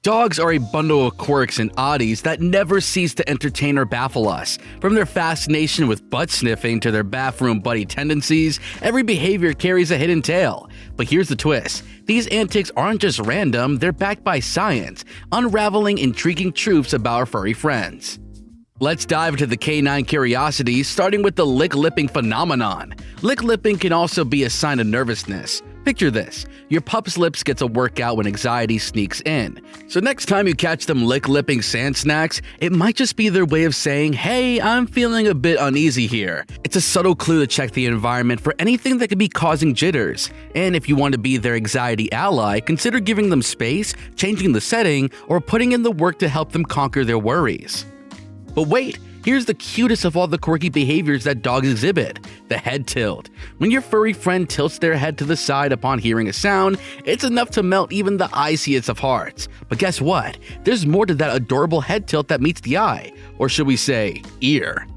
Dogs are a bundle of quirks and oddities that never cease to entertain or baffle us. From their fascination with butt sniffing to their bathroom buddy tendencies, every behavior carries a hidden tale. But here's the twist. These antics aren't just random, they're backed by science, unraveling intriguing truths about our furry friends. Let's dive into the canine curiosities, starting with the lick-lipping phenomenon. Lick-lipping can also be a sign of nervousness. Picture this, your pup's lips gets a workout when anxiety sneaks in. So next time you catch them lick-lipping sand snacks, it might just be their way of saying, hey, I'm feeling a bit uneasy here. It's a subtle clue to check the environment for anything that could be causing jitters. And if you want to be their anxiety ally, consider giving them space, changing the setting, or putting in the work to help them conquer their worries. But wait, here's the cutest of all the quirky behaviors that dogs exhibit, the head tilt. When your furry friend tilts their head to the side upon hearing a sound, it's enough to melt even the iciest of hearts. But guess what? There's more to that adorable head tilt that meets the eye, or should we say, ear.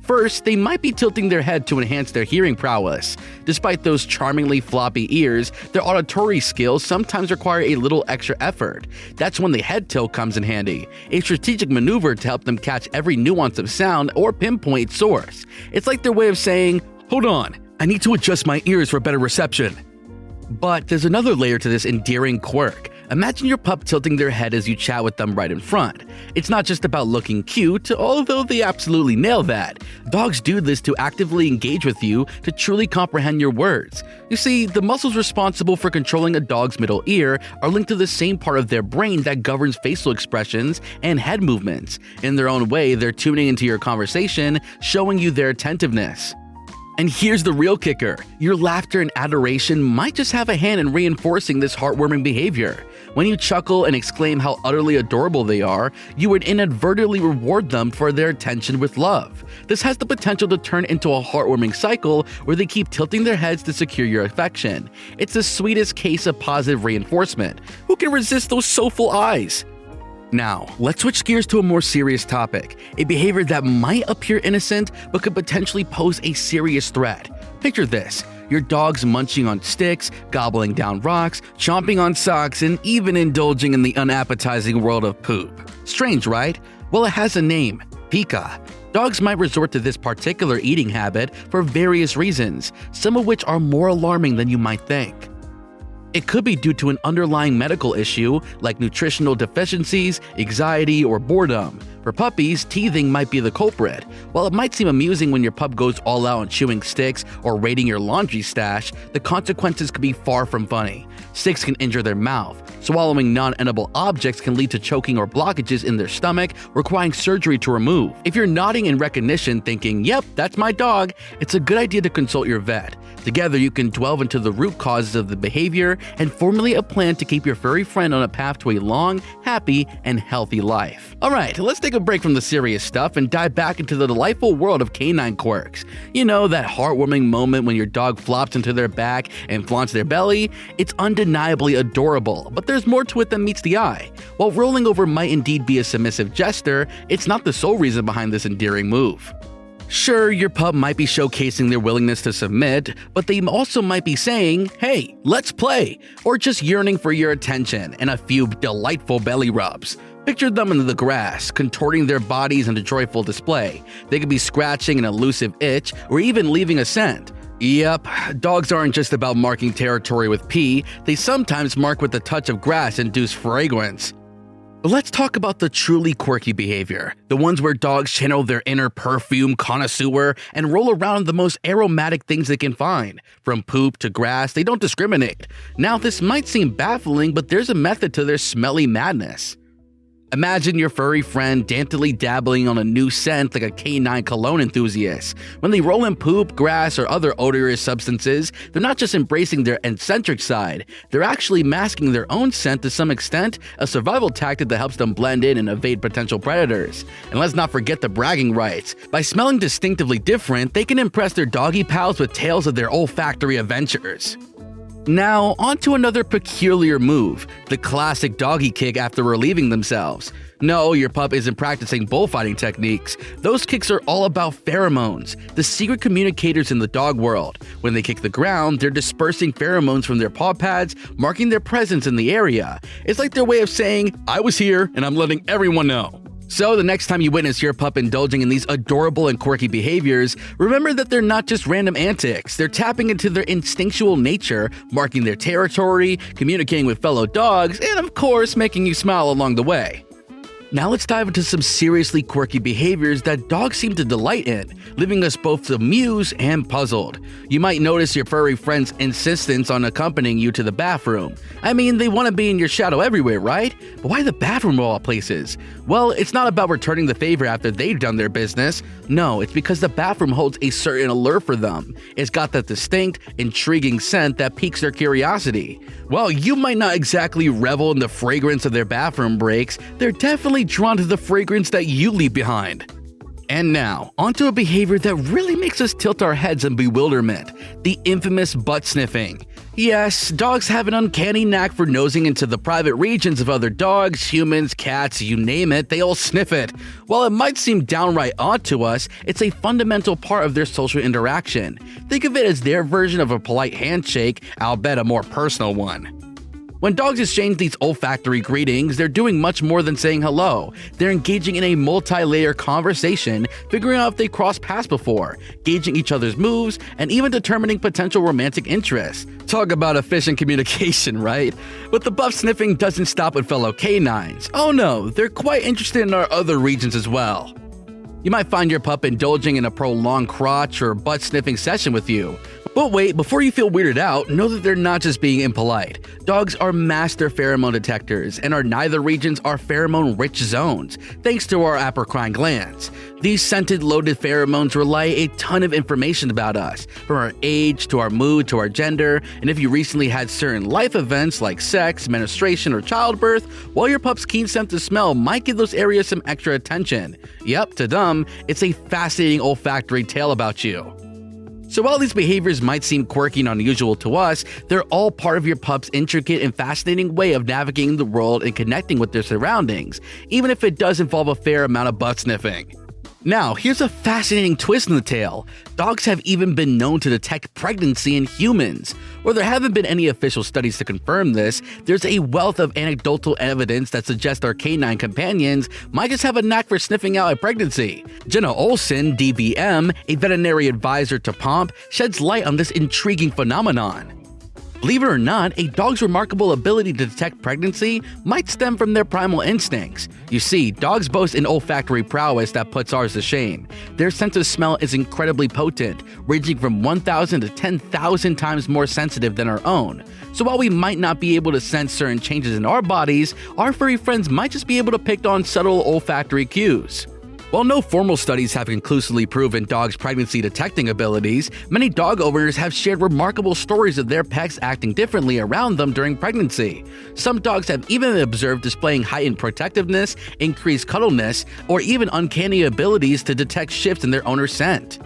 First, they might be tilting their head to enhance their hearing prowess. Despite those charmingly floppy ears, their auditory skills sometimes require a little extra effort. That's when the head tilt comes in handy, a strategic maneuver to help them catch every nuance of sound or pinpoint its source. It's like their way of saying, hold on, I need to adjust my ears for better reception. But there's another layer to this endearing quirk. Imagine your pup tilting their head as you chat with them right in front. It's not just about looking cute, although they absolutely nail that. Dogs do this to actively engage with you, to truly comprehend your words. You see, the muscles responsible for controlling a dog's middle ear are linked to the same part of their brain that governs facial expressions and head movements. In their own way, they're tuning into your conversation, showing you their attentiveness. And here's the real kicker. Your laughter and adoration might just have a hand in reinforcing this heartwarming behavior. When you chuckle and exclaim how utterly adorable they are, you would inadvertently reward them for their attention with love. This has the potential to turn into a heartwarming cycle where they keep tilting their heads to secure your affection. It's the sweetest case of positive reinforcement. Who can resist those soulful eyes? Now, let's switch gears to a more serious topic, a behavior that might appear innocent but could potentially pose a serious threat. Picture this, your dog's munching on sticks, gobbling down rocks, chomping on socks, and even indulging in the unappetizing world of poop. Strange, right? Well, it has a name, pica. Dogs might resort to this particular eating habit for various reasons, some of which are more alarming than you might think. It could be due to an underlying medical issue like nutritional deficiencies, anxiety, or boredom. For puppies, teething might be the culprit. While it might seem amusing when your pup goes all out on chewing sticks or raiding your laundry stash, the consequences could be far from funny. Sticks can injure their mouth. Swallowing non-edible objects can lead to choking or blockages in their stomach, requiring surgery to remove. If you're nodding in recognition thinking, yep, that's my dog, it's a good idea to consult your vet. Together, you can delve into the root causes of the behavior and formulate a plan to keep your furry friend on a path to a long, happy, and healthy life. Alright, let's take a break from the serious stuff and dive back into the delightful world of canine quirks. You know, that heartwarming moment when your dog flops into their back and flaunts their belly? It's undeniably adorable, but there's more to it than meets the eye. While rolling over might indeed be a submissive gesture, it's not the sole reason behind this endearing move. Sure, your pup might be showcasing their willingness to submit, but they also might be saying, hey, let's play, or just yearning for your attention and a few delightful belly rubs. Picture them in the grass, contorting their bodies in a joyful display. They could be scratching an elusive itch, or even leaving a scent. Yep, dogs aren't just about marking territory with pee, they sometimes mark with a touch of grass-induced fragrance. But let's talk about the truly quirky behavior, the ones where dogs channel their inner perfume connoisseur and roll around in the most aromatic things they can find. From poop to grass, they don't discriminate. Now, this might seem baffling, but there's a method to their smelly madness. Imagine your furry friend daintily dabbling on a new scent like a canine cologne enthusiast. When they roll in poop, grass, or other odorous substances, they're not just embracing their eccentric side, they're actually masking their own scent to some extent, a survival tactic that helps them blend in and evade potential predators. And let's not forget the bragging rights. By smelling distinctively different, they can impress their doggy pals with tales of their olfactory adventures. Now, on to another peculiar move, the classic doggy kick after relieving themselves. No, your pup isn't practicing bullfighting techniques. Those kicks are all about pheromones, the secret communicators in the dog world. When they kick the ground, they're dispersing pheromones from their paw pads, marking their presence in the area. It's like their way of saying, I was here and I'm letting everyone know. So the next time you witness your pup indulging in these adorable and quirky behaviors, remember that they're not just random antics. They're tapping into their instinctual nature, marking their territory, communicating with fellow dogs, and of course, making you smile along the way. Now let's dive into some seriously quirky behaviors that dogs seem to delight in, leaving us both amused and puzzled. You might notice your furry friend's insistence on accompanying you to the bathroom. I mean, they want to be in your shadow everywhere, right? But why the bathroom of all places? Well, it's not about returning the favor after they've done their business. No, it's because the bathroom holds a certain allure for them. It's got that distinct, intriguing scent that piques their curiosity. While you might not exactly revel in the fragrance of their bathroom breaks, they're definitely drawn to the fragrance that you leave behind. And now, onto a behavior that really makes us tilt our heads in bewilderment, the infamous butt sniffing. Yes, dogs have an uncanny knack for nosing into the private regions of other dogs, humans, cats, you name it, they all sniff it. While it might seem downright odd to us, it's a fundamental part of their social interaction. Think of it as their version of a polite handshake, albeit a more personal one. When dogs exchange these olfactory greetings, they're doing much more than saying hello. They're engaging in a multi-layer conversation, figuring out if they crossed paths before, gauging each other's moves, and even determining potential romantic interests. Talk about efficient communication, right? But the butt sniffing doesn't stop with fellow canines. Oh no, they're quite interested in our other regions as well. You might find your pup indulging in a prolonged crotch or butt sniffing session with you. But wait, before you feel weirded out, know that they're not just being impolite. Dogs are master pheromone detectors, and our neither regions are pheromone-rich zones, thanks to our apocrine glands. These scented, loaded pheromones relay a ton of information about us, from our age, to our mood, to our gender, and if you recently had certain life events like sex, menstruation, or childbirth, well, your pup's keen sense of smell might give those areas some extra attention. Yep, to them, it's a fascinating olfactory tale about you. So while these behaviors might seem quirky and unusual to us, they're all part of your pup's intricate and fascinating way of navigating the world and connecting with their surroundings, even if it does involve a fair amount of butt sniffing. Now, here's a fascinating twist in the tale. Dogs have even been known to detect pregnancy in humans. While there haven't been any official studies to confirm this, there's a wealth of anecdotal evidence that suggests our canine companions might just have a knack for sniffing out a pregnancy. Jenna Olson, DVM, a veterinary advisor to Pomp, sheds light on this intriguing phenomenon. Believe it or not, a dog's remarkable ability to detect pregnancy might stem from their primal instincts. You see, dogs boast an olfactory prowess that puts ours to shame. Their sense of smell is incredibly potent, ranging from 1,000 to 10,000 times more sensitive than our own. So while we might not be able to sense certain changes in our bodies, our furry friends might just be able to pick on subtle olfactory cues. While no formal studies have conclusively proven dogs' pregnancy detecting abilities, many dog owners have shared remarkable stories of their pets acting differently around them during pregnancy. Some dogs have even been observed displaying heightened protectiveness, increased cuddleness, or even uncanny abilities to detect shifts in their owner's scent.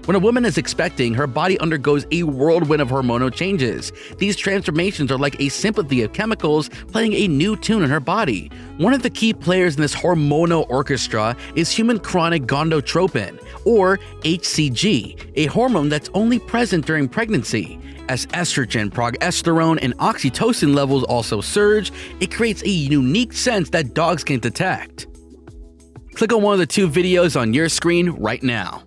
When a woman is expecting, her body undergoes a whirlwind of hormonal changes. These transformations are like a symphony of chemicals playing a new tune in her body. One of the key players in this hormonal orchestra is human chronic gonadotropin, or HCG, a hormone that's only present during pregnancy. As estrogen, progesterone, and oxytocin levels also surge, it creates a unique sense that dogs can detect. Click on one of the two videos on your screen right now.